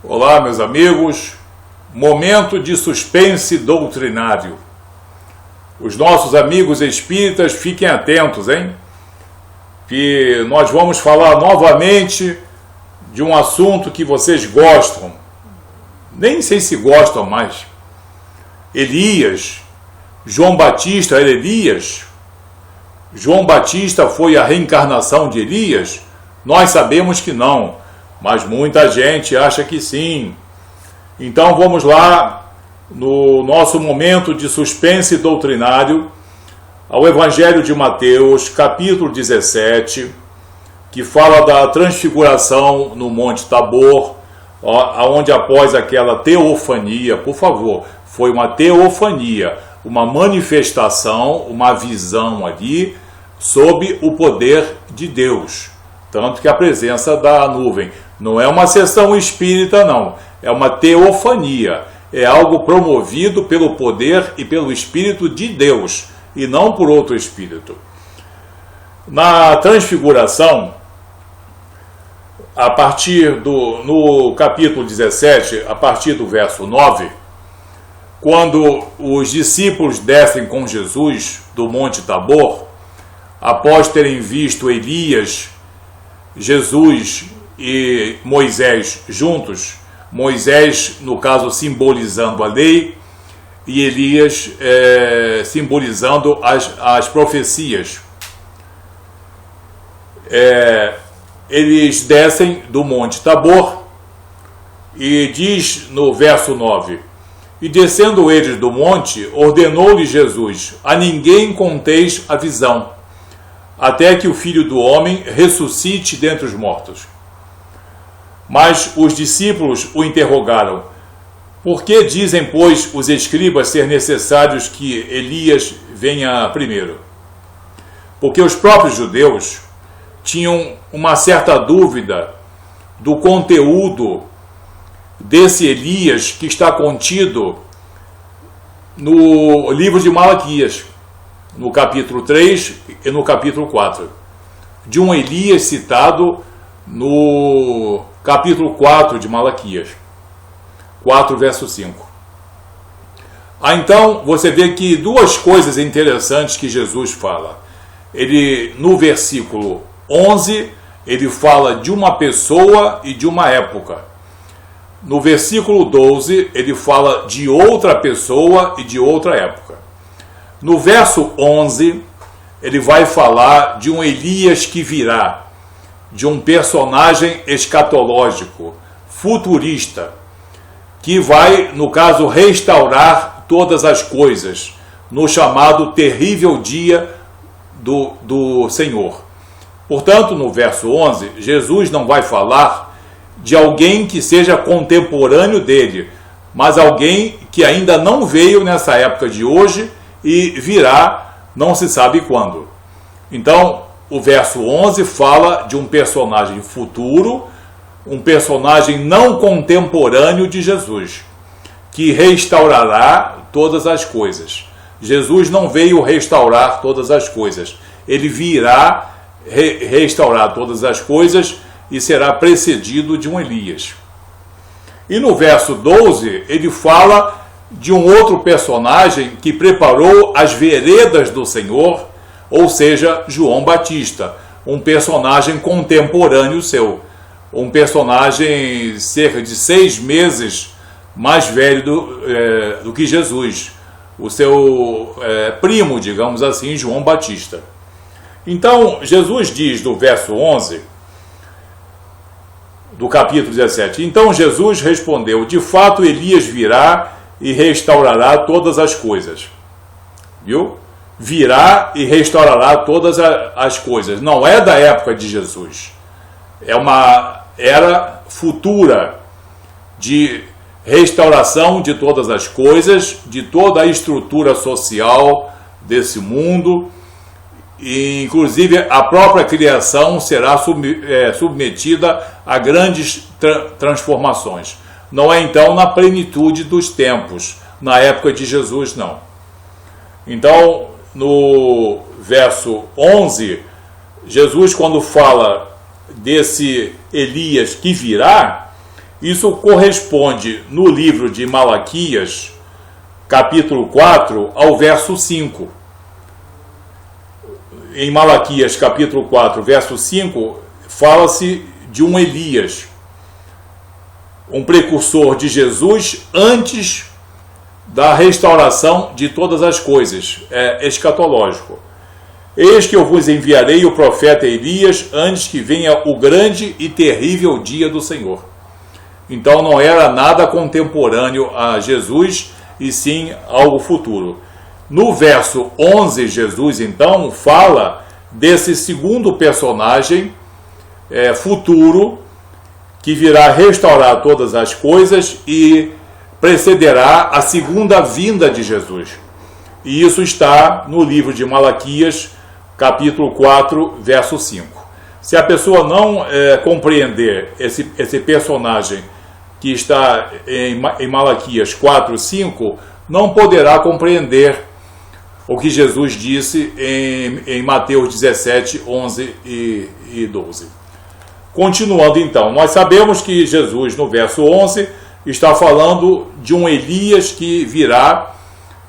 Olá, meus amigos, momento de suspense doutrinário. Os nossos amigos espíritas fiquem atentos, hein? Que nós vamos falar novamente de um assunto que vocês gostam. Nem sei se gostam mais. Elias, João Batista era Elias? João Batista foi a reencarnação de Elias? Nós sabemos que não, mas muita gente acha que sim. Então vamos lá, no nosso momento de suspense doutrinário, ao Evangelho de Mateus, capítulo 17, que fala da transfiguração no Monte Tabor, onde após aquela teofania, por favor, foi uma teofania, uma manifestação, uma visão ali, sob o poder de Deus. Tanto que a presença da nuvem não é uma sessão espírita, não. É uma teofania. É algo promovido pelo poder e pelo Espírito de Deus, e não por outro Espírito. Na transfiguração, no capítulo 17, a partir do verso 9, quando os discípulos descem com Jesus do Monte Tabor, após terem visto Elias, Jesus e Moisés juntos, Moisés, no caso, simbolizando a lei, e Elias simbolizando as profecias. Eles descem do Monte Tabor e diz no verso 9: E descendo eles do monte, ordenou-lhe Jesus: A ninguém conteis a visão, até que o Filho do Homem ressuscite dentre os mortos. Mas os discípulos o interrogaram: Por que dizem, pois, os escribas ser necessários que Elias venha primeiro? Porque os próprios judeus tinham uma certa dúvida do conteúdo desse Elias que está contido no livro de Malaquias, no capítulo 3 e no capítulo 4, de um Elias citado no capítulo 4 de Malaquias, 4 verso 5. Então você vê que duas coisas interessantes que Jesus fala. Ele, no versículo 11, ele fala de uma pessoa e de uma época. No versículo 12, ele fala de outra pessoa e de outra época. No verso 11, ele vai falar de um Elias que virá, de um personagem escatológico, futurista, que vai, no caso, restaurar todas as coisas, no chamado terrível dia do Senhor. Portanto, no verso 11, Jesus não vai falar de alguém que seja contemporâneo dele, mas alguém que ainda não veio nessa época de hoje e virá, não se sabe quando. Então, o verso 11 fala de um personagem futuro, um personagem não contemporâneo de Jesus, que restaurará todas as coisas. Jesus não veio restaurar todas as coisas, ele virá restaurar todas as coisas e será precedido de um Elias. E no verso 12, ele fala de um outro personagem que preparou as veredas do Senhor, ou seja, João Batista, um personagem contemporâneo seu, um personagem cerca de 6 meses mais velho do que Jesus, o seu primo, digamos assim, João Batista. Então, Jesus diz no verso 11, do capítulo 17, Então Jesus respondeu: De fato, Elias virá e restaurará todas as coisas. Viu? Virá e restaurará todas as coisas. Não é da época de Jesus. É uma era futura de restauração de todas as coisas, de toda a estrutura social desse mundo. E, inclusive, a própria criação será submetida a grandes transformações. Não é, então, na plenitude dos tempos, na época de Jesus, não. Então, no verso 11, Jesus, quando fala desse Elias que virá, Isso corresponde no livro de Malaquias, capítulo 4, ao verso 5. Em Malaquias, capítulo 4, verso 5, fala-se de um Elias, um precursor de Jesus antes da restauração de todas as coisas, escatológico. Eis que eu vos enviarei o profeta Elias antes que venha o grande e terrível dia do Senhor. Então não era nada contemporâneo a Jesus, e sim algo futuro. No verso 11, Jesus então fala desse segundo personagem futuro, que virá restaurar todas as coisas e precederá a segunda vinda de Jesus. E isso está no livro de Malaquias, capítulo 4, verso 5. Se a pessoa não compreender esse personagem que está em Malaquias 4, 5, não poderá compreender o que Jesus disse em Mateus 17, 11 e 12. Continuando então, nós sabemos que Jesus, no verso 11, está falando de um Elias que virá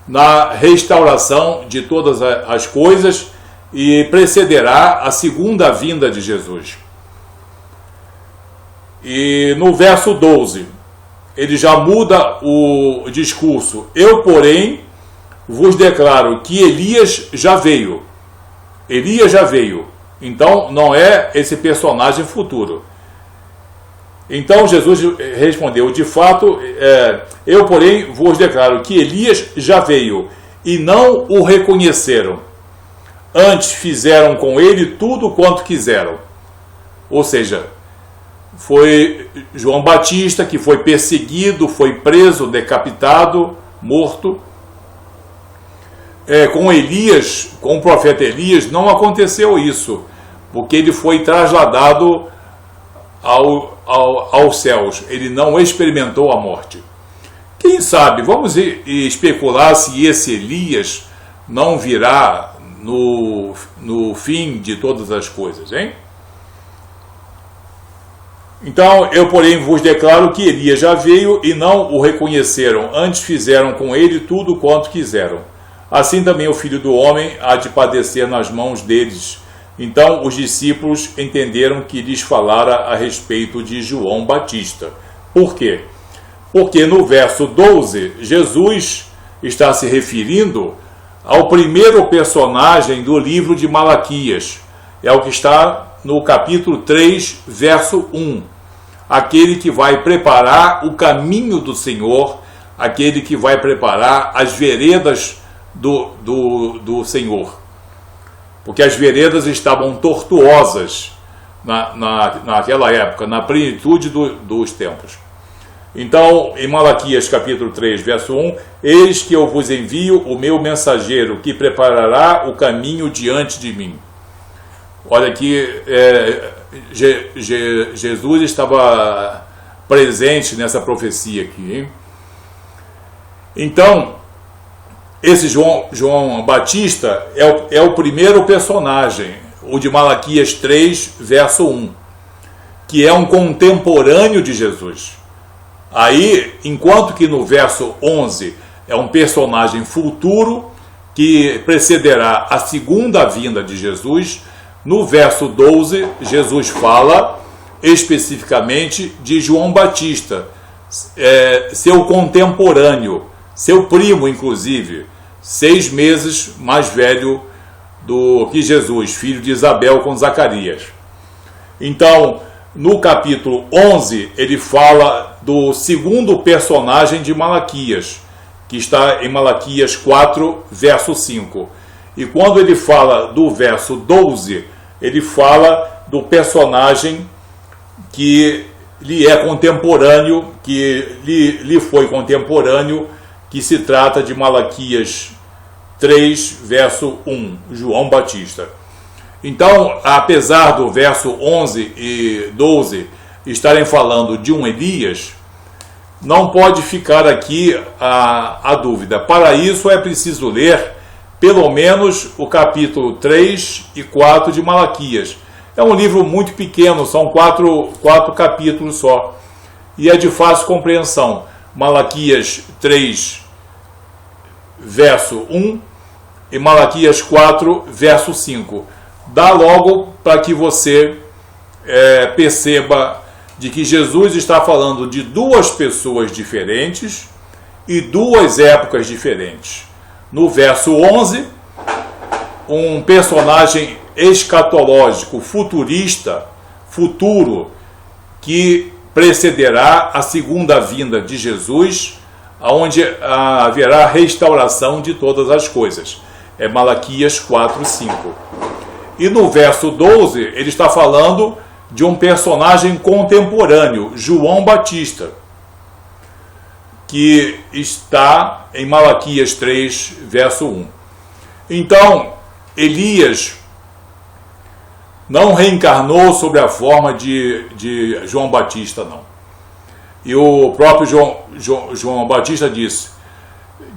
na restauração de todas as coisas e precederá a segunda vinda de Jesus. E no verso 12, ele já muda o discurso. Eu, porém, vos declaro que Elias já veio. Elias já veio. Então, não é esse personagem futuro. Então, Jesus respondeu, de fato, eu, porém, vos declaro que Elias já veio e não o reconheceram. Antes fizeram com ele tudo quanto quiseram. Ou seja, foi João Batista que foi perseguido, foi preso, decapitado, morto. Com Elias, com o profeta Elias, não aconteceu isso, porque ele foi trasladado aos céus. Ele não experimentou a morte. Quem sabe, vamos especular se esse Elias não virá no fim de todas as coisas, hein? Então, eu, porém, vos declaro que Elias já veio e não o reconheceram, antes fizeram com ele tudo quanto quiseram. Assim também o Filho do Homem há de padecer nas mãos deles. Então os discípulos entenderam que lhes falara a respeito de João Batista. Por quê? Porque no verso 12, Jesus está se referindo ao primeiro personagem do livro de Malaquias. É o que está no capítulo 3, verso 1. Aquele que vai preparar o caminho do Senhor, aquele que vai preparar as veredas do Senhor. Porque as veredas estavam tortuosas naquela época, na plenitude dos tempos. Então, em Malaquias capítulo 3, verso 1, eis que eu vos envio o meu mensageiro, que preparará o caminho diante de mim. Olha aqui, Jesus estava presente nessa profecia aqui, hein? Então, esse João Batista é o primeiro personagem, o de Malaquias 3, verso 1, que é um contemporâneo de Jesus. Aí, enquanto que no verso 11 é um personagem futuro que precederá a segunda vinda de Jesus, no verso 12, Jesus fala especificamente de João Batista, seu contemporâneo, seu primo, inclusive, 6 meses mais velho do que Jesus, filho de Isabel com Zacarias. Então, no capítulo 11, ele fala do segundo personagem de Malaquias, que está em Malaquias 4, verso 5. E quando ele fala do verso 12, ele fala do personagem que lhe é contemporâneo, que lhe foi contemporâneo, que se trata de Malaquias 3, verso 1, João Batista. Então, apesar do verso 11 e 12 estarem falando de um Elias, não pode ficar aqui a dúvida. Para isso é preciso ler pelo menos o capítulo 3 e 4 de Malaquias. É um livro muito pequeno, são quatro capítulos só. e é de fácil compreensão. Malaquias 3, verso 1 e Malaquias 4, verso 5. Dá logo para que você perceba de que Jesus está falando de duas pessoas diferentes e duas épocas diferentes. No verso 11, um personagem escatológico, futurista, futuro, que precederá a segunda vinda de Jesus, onde haverá restauração de todas as coisas. É Malaquias 4, 5. E no verso 12, ele está falando de um personagem contemporâneo, João Batista, que está em Malaquias 3, verso 1. Então, Elias não reencarnou sobre a forma de João Batista, não. E o próprio João Batista disse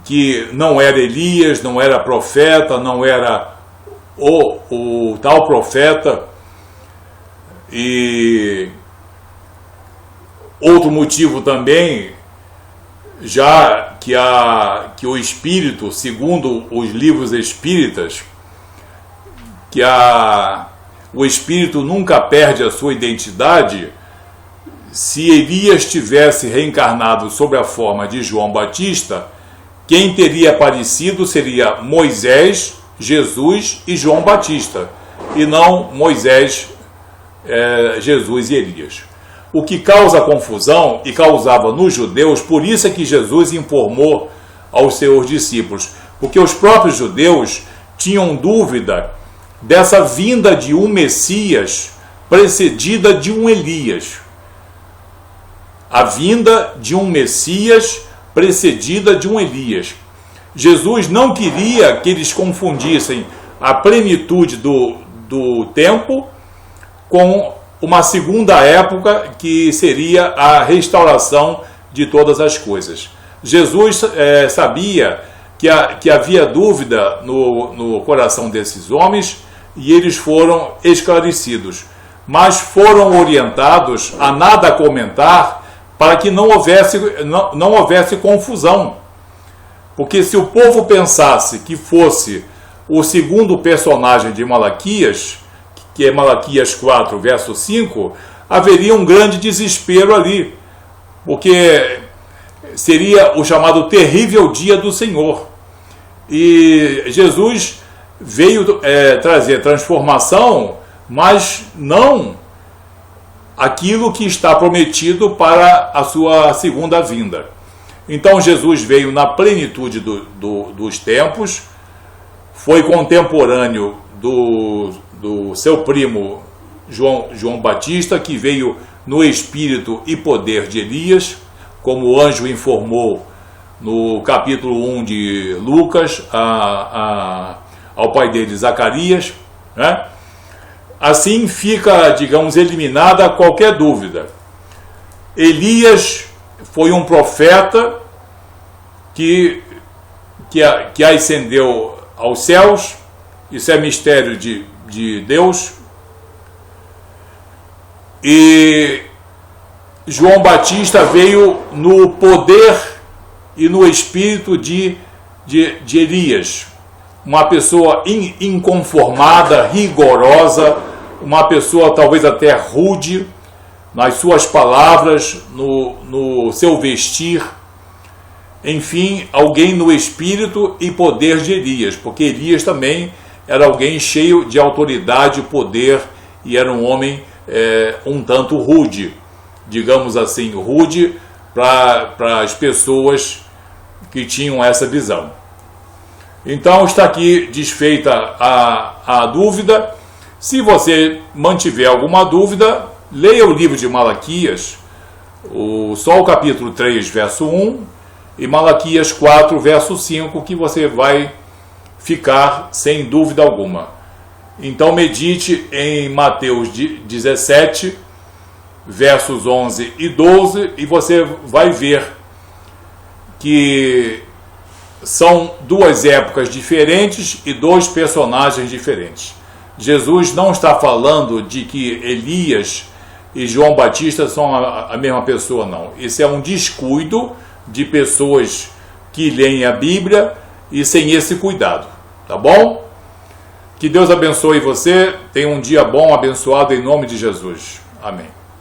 que não era Elias, não era profeta, não era o tal profeta. E outro motivo também, já que o Espírito, segundo os livros espíritas, o Espírito nunca perde a sua identidade. Se Elias tivesse reencarnado sob a forma de João Batista, quem teria aparecido seria Moisés, Jesus e João Batista, e não Moisés, Jesus e Elias. O que causa confusão e causava nos judeus, por isso é que Jesus informou aos seus discípulos, porque os próprios judeus tinham dúvida dessa vinda de um Messias precedida de um Elias. A vinda de um Messias precedida de um Elias. Jesus não queria que eles confundissem a plenitude do tempo com uma segunda época, que seria a restauração de todas as coisas. Jesus sabia que havia dúvida no coração desses homens, e eles foram esclarecidos, mas foram orientados a nada comentar, para que não houvesse confusão. Porque se o povo pensasse que fosse o segundo personagem de Malaquias, que é Malaquias 4, verso 5, haveria um grande desespero ali, porque seria o chamado terrível dia do Senhor. E Jesus veio trazer transformação, mas não aquilo que está prometido para a sua segunda vinda. Então Jesus veio na plenitude dos tempos, foi contemporâneo do seu primo João Batista, que veio no espírito e poder de Elias, como o anjo informou no capítulo 1 de Lucas ao pai dele, Zacarias, né? Assim fica, digamos, eliminada qualquer dúvida. Elias foi um profeta que ascendeu aos céus. Isso é mistério de Deus. E João Batista veio no poder e no espírito de Elias. Uma pessoa inconformada, rigorosa, uma pessoa talvez até rude nas suas palavras, no seu vestir. Enfim, alguém no espírito e poder de Elias, porque Elias também era alguém cheio de autoridade e poder, e era um homem um tanto rude, digamos assim, rude para as pessoas que tinham essa visão. Então está aqui desfeita a dúvida. Se você mantiver alguma dúvida, leia o livro de Malaquias, só o capítulo 3, verso 1, e Malaquias 4, verso 5, que você vai ficar sem dúvida alguma. Então medite em Mateus 17, versos 11 e 12, e você vai ver que são duas épocas diferentes e dois personagens diferentes. Jesus não está falando de que Elias e João Batista são a mesma pessoa, não. Isso é um descuido de pessoas que leem a Bíblia e sem esse cuidado, tá bom? Que Deus abençoe você, tenha um dia bom, abençoado em nome de Jesus. Amém.